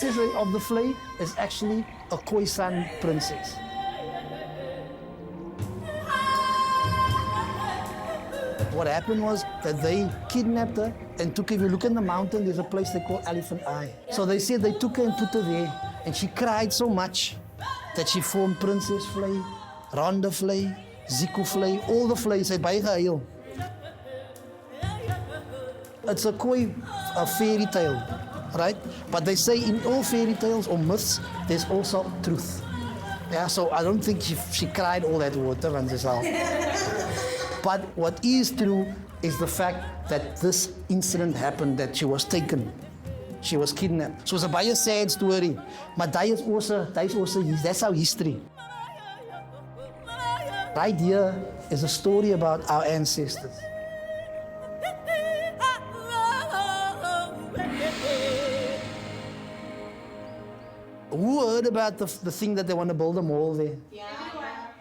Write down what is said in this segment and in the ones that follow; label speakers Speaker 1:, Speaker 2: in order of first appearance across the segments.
Speaker 1: princess of the Vlei is actually a Khoisan princess. What happened was that they kidnapped her and took her. If you look in the mountain, there's a place they call Elephant Eye. So they said they took her and put her there, and she cried so much that she formed Princess Vlei, Ronde Vlei, Zico Vlei, all the Vleis het bygeheel. It's a Khoi fairy tale, right? But they say in all fairy tales or myths, there's also truth. Yeah, so I don't think she cried all that water when she's out. But what is true is the fact that this incident happened, that she was taken. She was kidnapped. So it's a very sad story. But that's our history. Right here is a story about our ancestors. Who heard about the thing that they want to build a mall there? Yeah.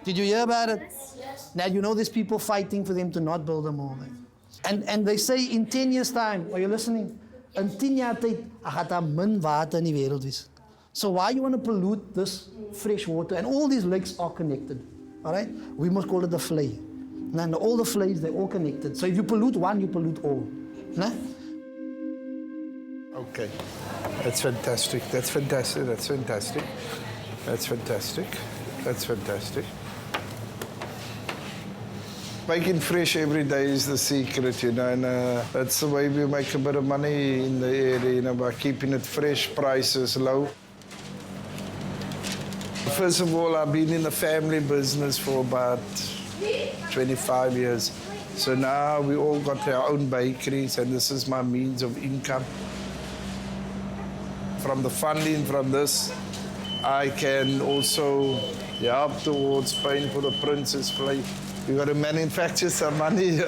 Speaker 1: Did you hear about it? Yes. Now you know there's people fighting for them to not build a mall there. And they say in 10 years' time, are you listening? In 10 jaar tyd, gaan daar min water in die wêreld wees. So why you want to pollute this fresh water? And all these lakes are connected. All right? We must call it the Vlei. And all the Vleis, they're all connected. So if you pollute one, you pollute all. Nah?
Speaker 2: Okay. That's fantastic. That's fantastic. That's fantastic. That's fantastic. That's fantastic. Making fresh every day is the secret, you know, and that's the way we make a bit of money in the area, you know, by keeping it fresh, prices low. First of all, I've been in the family business for about 25 years. So now we all got our own bakeries, and this is my means of income. From the funding from this, I can also help towards paying for the Princess Vlei. We got to manufacture some money.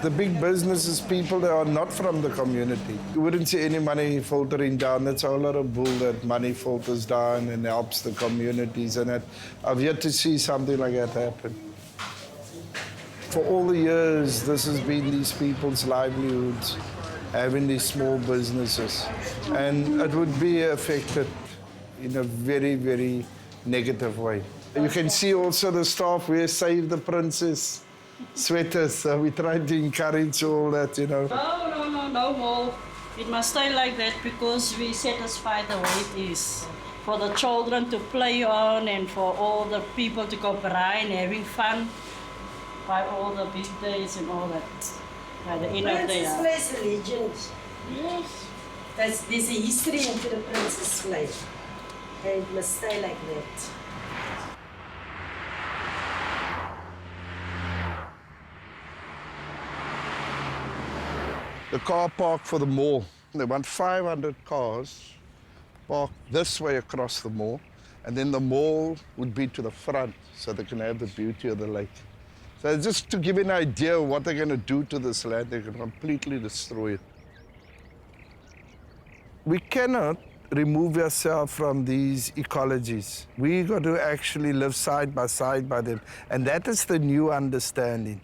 Speaker 2: The big businesses, people that are not from the community. You wouldn't see any money filtering down. That's a lot of bull that money filters down and helps the communities. And I've yet to see something like that happen. For all the years, this has been these people's livelihoods, having these small businesses. And it would be affected in a very, very negative way. You can see also the staff wear Save the Princess sweaters. So we try to encourage all that, you know.
Speaker 3: No more. It must stay like that because we satisfy the way it is. For the children to play on and for all the people to go by and having fun by all the big days and all that. By the end of the year.
Speaker 4: Princess Vlei is a legend.
Speaker 3: Yes.
Speaker 4: There's a history into the Princess Vlei. And it must stay like that.
Speaker 2: The car park for the mall. They want 500 cars parked this way across the mall, and then the mall would be to the front so they can have the beauty of the lake. So just to give you an idea of what they're going to do to this land, they're going to completely destroy it. We cannot remove ourselves from these ecologies. We got to actually live side by them, and that is the new understanding.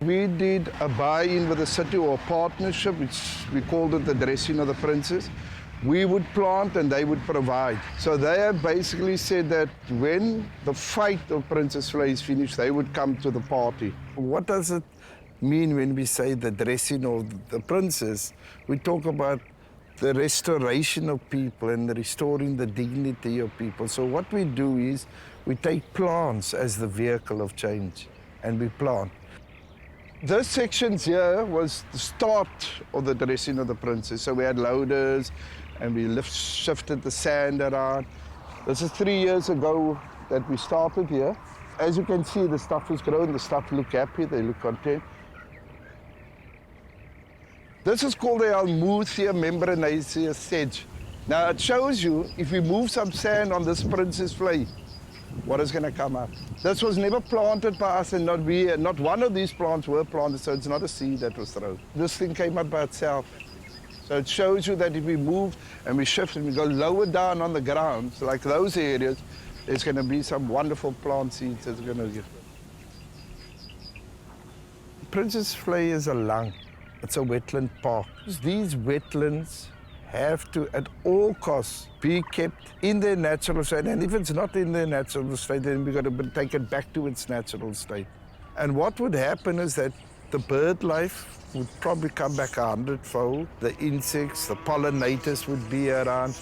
Speaker 2: We did a buy-in with the city or a partnership, which we called it the dressing of the princess. We would plant and they would provide. So they have basically said that when the fight of Princess Vlei is finished, they would come to the party. What does it mean when we say the dressing of the princess? We talk about the restoration of people and restoring the dignity of people. So what we do is we take plants as the vehicle of change, and we plant. This section here was the start of the dressing of the princess. So we had loaders and we shifted the sand around. This is 3 years ago that we started here. As you can see, the stuff is growing, the stuff look happy, they look content. This is called the Almuthia membranaceous sedge. Now it shows you, if we move some sand on this Princess Vlei, what is going to come up. This was never planted by us, and not one of these plants were planted, so it's not a seed that was thrown. This thing came up by itself. So it shows you that if we move and we shift and we go lower down on the ground, so like those areas, there's going to be some wonderful plant seeds that's going to give. Princess Vlei is a lung. It's a wetland park. These wetlands have to, at all costs, be kept in their natural state. And if it's not in their natural state, then we've got to take it back to its natural state. And what would happen is that the bird life would probably come back 100-fold. The insects, the pollinators would be around.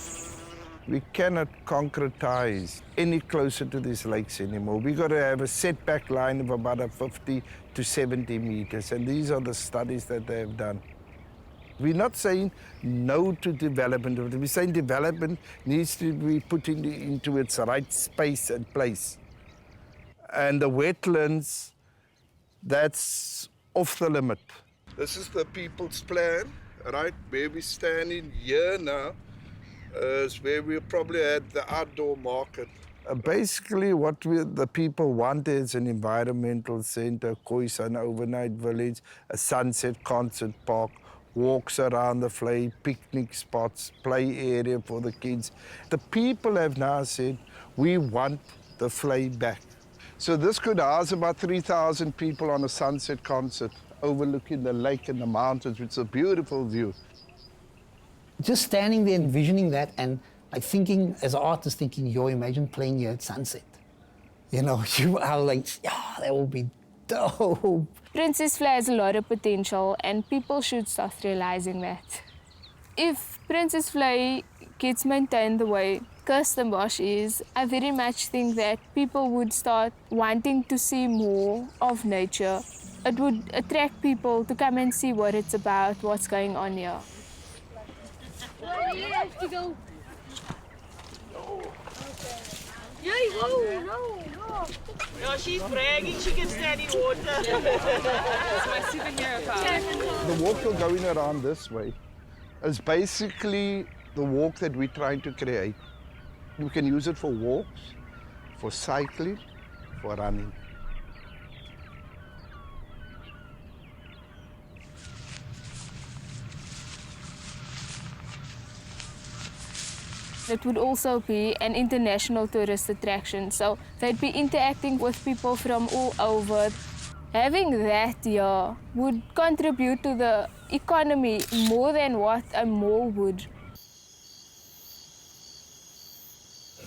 Speaker 2: We cannot concretize any closer to these lakes anymore. We've got to have a setback line of about 50 to 70 meters. And these are the studies that they have done. We're not saying no to development. We're saying development needs to be put into its right space and place. And the wetlands, that's off the limit. This is the people's plan, right? Where we're standing here now is where we're probably at the outdoor market. Basically, what the people want is an environmental center, Khoisan overnight village, a sunset concert park, walks around the Vlei, picnic spots, play area for the kids. The people have now said, we want the Vlei back. So this could house about 3,000 people on a sunset concert, overlooking the lake and the mountains, which is a beautiful view.
Speaker 1: Just standing there envisioning that and like thinking, as an artist, thinking, yo, imagine playing here at sunset. You know, you are like, yeah, that would be dope.
Speaker 5: Princess Vlei has a lot of potential and people should start realizing that. If Princess Vlei gets maintained the way Kirstenbosch is, I very much think that people would start wanting to see more of nature. It would attract people to come and see what it's about, what's going on here.
Speaker 6: You have to go.
Speaker 7: No, she's bragging she can stand in water.
Speaker 6: That's my souvenir about.
Speaker 2: The walk you're going around this way is basically the walk that we're trying to create. You can use it for walks, for cycling, for running.
Speaker 5: It would also be an international tourist attraction, so they'd be interacting with people from all over. Having that here would contribute to the economy more than what a mall would.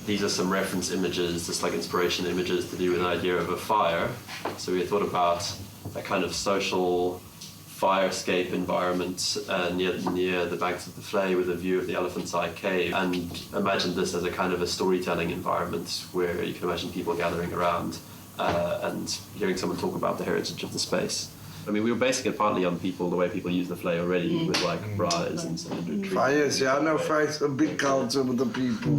Speaker 8: These are some reference images, just like inspiration images to do with an idea of a fire. So we thought about a kind of social fire escape environment near the banks of the Vlei with a view of the Elephant's Eye Cave, and imagine this as a kind of a storytelling environment where you can imagine people gathering around and hearing someone talk about the heritage of the space. I mean, we were basing it partly on people, the way people use the Vlei already, with like braais and retreats.
Speaker 2: Fires, yeah, no, fires, a big culture with the people.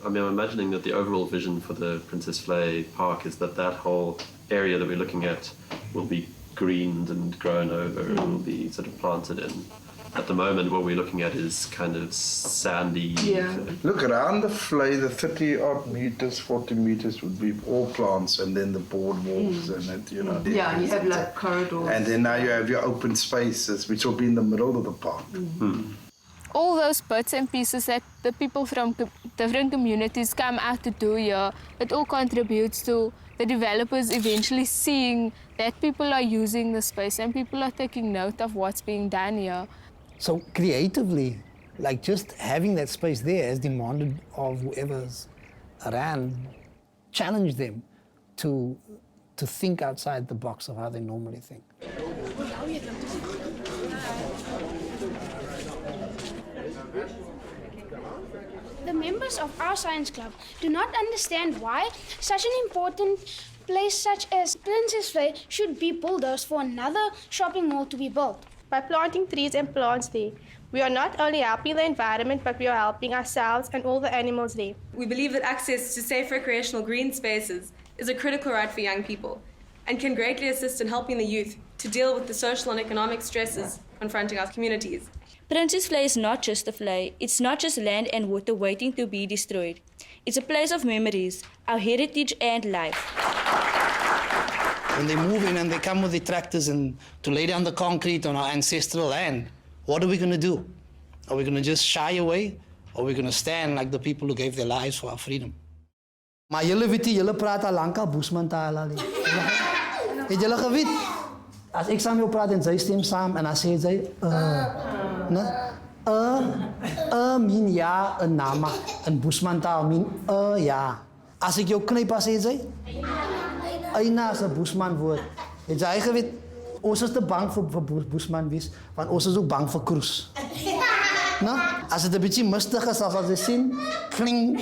Speaker 8: I mean, I'm imagining that the overall vision for the Princess Vlei Park is that that whole area that we're looking at will be greened and grown over and will be sort of planted in. At the moment, what we're looking at is kind of sandy.
Speaker 6: Yeah.
Speaker 2: Look, around the Vlei, the 30-odd meters, 40 meters would be all plants, and then the boardwalks and it, you know.
Speaker 6: Yeah, you have like corridors.
Speaker 2: And then now you have your open spaces, which will be in the middle of the park.
Speaker 5: All those bits and pieces that the people from different communities come out to do here, it all contributes to the developers eventually seeing that people are using the space and people are taking note of what's being done here.
Speaker 1: So creatively, like just having that space there as demanded of whoever's around, challenge them to think outside the box of how they normally think.
Speaker 9: The members of our science club do not understand why such an important place such as Princess Vlei should be bulldozed for another shopping mall to be built.
Speaker 10: By planting trees and plants there, we are not only helping the environment, but we are helping ourselves and all the animals there.
Speaker 11: We believe that access to safe recreational green spaces is a critical right for young people and can greatly assist in helping the youth to deal with the social and economic stresses confronting our communities.
Speaker 12: Princess Vlei is not just a Vlei. It's not just land and water waiting to be destroyed. It's a place of memories, our heritage and life.
Speaker 1: When they move in and they come with the tractors and to lay down the concrete on our ancestral land, what are we going to do? Are we going to just shy away? Or are we going to stand like the people who gave their lives for our freedom? Maar julle weet jy, julle praat al lank al Boesman taal al. Het julle geweet? As ek saam jou praat en sy stem saam en dan sê sy, ne? Mean ja, een nama. In Boesmantaal mean ja. As ek jou knyp, sê sy? Eina is 'n Boesman woord. Het jy geweet, ons is te bang vir Boesman wees, want ons is ook bang vir kroes. No? As dit 'n bietjie mistig is, as jy sien, kling.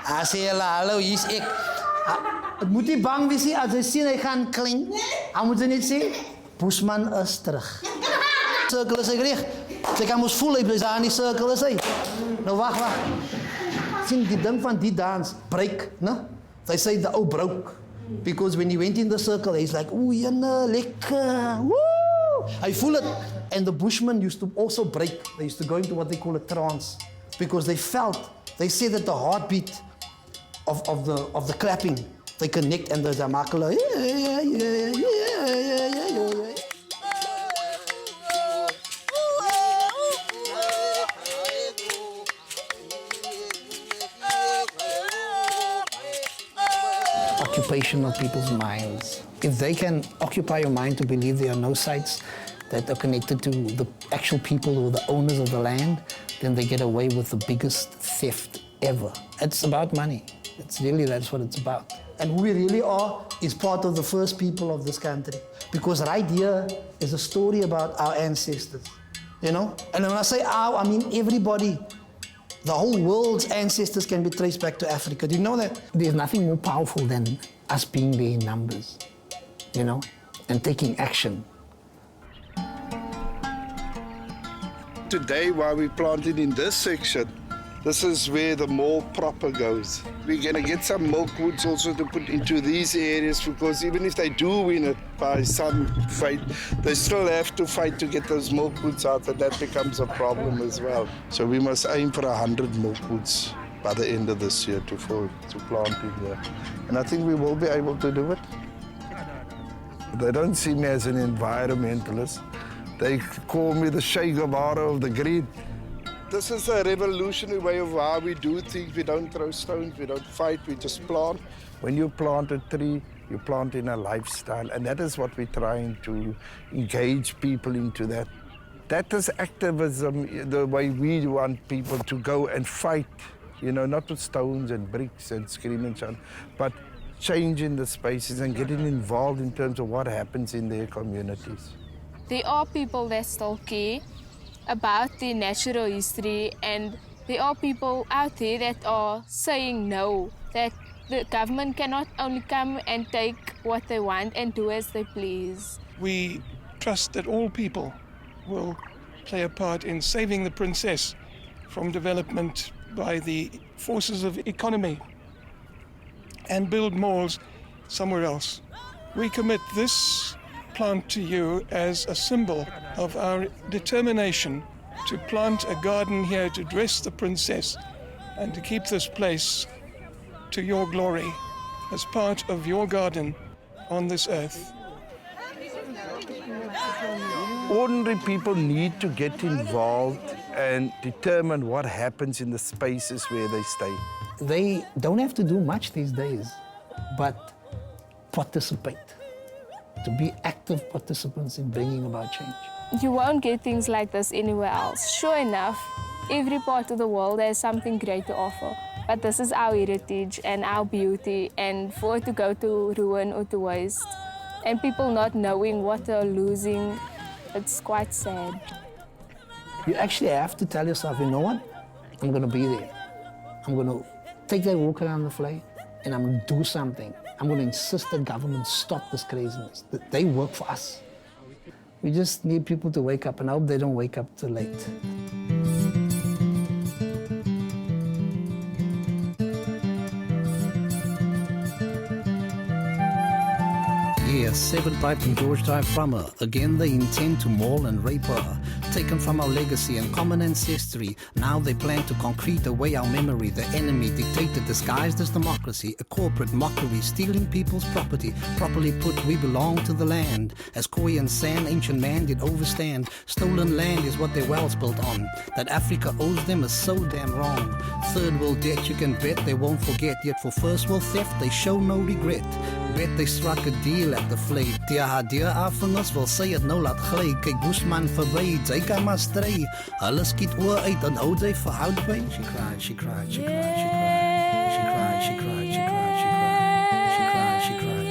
Speaker 1: As jy hallo, hier's ek. Het moet nie bang wees nie, as jy sien hy gaan kling. Dan moet jy net sê, Boesman is terug. Cirkel is hy reg. Sy kan mos voel, hy is aan die cirkel is hy. Nou wag. Sien die ding van die dans, break, né? They say the ou broke. Because when he went in the circle, he's like, ooh, jene, lekker, woo! I feel it. And the Bushmen used to also break. They used to go into what they call a trance. Because they said that the heartbeat of the clapping, they connect and there's a makela. Occupation of people's minds. If they can occupy your mind to believe there are no sites that are connected to the actual people or the owners of the land, then they get away with the biggest theft ever. It's about money. That's what it's about. And who we really are is part of the first people of this country. Because right here is a story about our ancestors, you know? And when I say our, I mean everybody. The whole world's ancestors can be traced back to Africa. Do you know that? There's nothing more powerful than us being there in numbers, you know, and taking action.
Speaker 2: Today, while we planted in this section, this is where the mall proper goes. We're going to get some milkwoods also to put into these areas, because even if they do win it by some fight, they still have to fight to get those milkwoods out, and that becomes a problem as well. So we must aim for 100 milkwoods by the end of this year to plant in here. And I think we will be able to do it. They don't see me as an environmentalist. They call me the Che Guevara of the grid. This is a revolutionary way of how we do things. We don't throw stones, we don't fight, we just plant. When you plant a tree, you plant in a lifestyle, and that is what we're trying to engage people into that. That is activism, the way we want people to go and fight, you know, not with stones and bricks and screaming, but changing the spaces and getting involved in terms of what happens in their communities.
Speaker 5: There are people that still care about the natural history, and there are people out there that are saying no, that the government cannot only come and take what they want and do as they please.
Speaker 13: We trust that all people will play a part in saving the princess from development by the forces of economy and build malls somewhere else. We commit this plant to you as a symbol of our determination to plant a garden here to dress the princess and to keep this place to your glory as part of your garden on this earth.
Speaker 2: Ordinary people need to get involved and determine what happens in the spaces where they stay.
Speaker 1: They don't have to do much these days, but participate. To be active participants in bringing about change.
Speaker 5: You won't get things like this anywhere else. Sure enough, every part of the world has something great to offer. But this is our heritage and our beauty, and for it to go to ruin or to waste, and people not knowing what they're losing, it's quite sad.
Speaker 1: You actually have to tell yourself, you know what? I'm going to be there. I'm going to take that walk around the Vlei, and I'm going to do something. I'm going to insist that government stop this craziness. That they work for us. We just need people to wake up, and I hope they don't wake up too late.
Speaker 14: Yes, 7 Pipe and George Drive from her. Again, they intend to maul and rape her. Taken from our legacy and common ancestry, now they plan to concrete away our memory. The enemy dictated disguised as democracy, a corporate mockery, stealing people's property. Properly put, we belong to the land. As Khoisan San, ancient man, did overstand. Stolen land is what their wealth's built on. That Africa owes them is so damn wrong. Third world debt, you can bet they won't forget. Yet for first world theft, they show no regret. weet they struck a deal at the vlei. Tia haar deur af en ons wil sy het nou laat gly. Kyk Bushman verby, jy kan maar stry. Hulle skiet oor uit en hou jy verhoud by. She cried, she cried, she cried, she cried. She cried, she cried, she cried, she cried. She cried, she cried.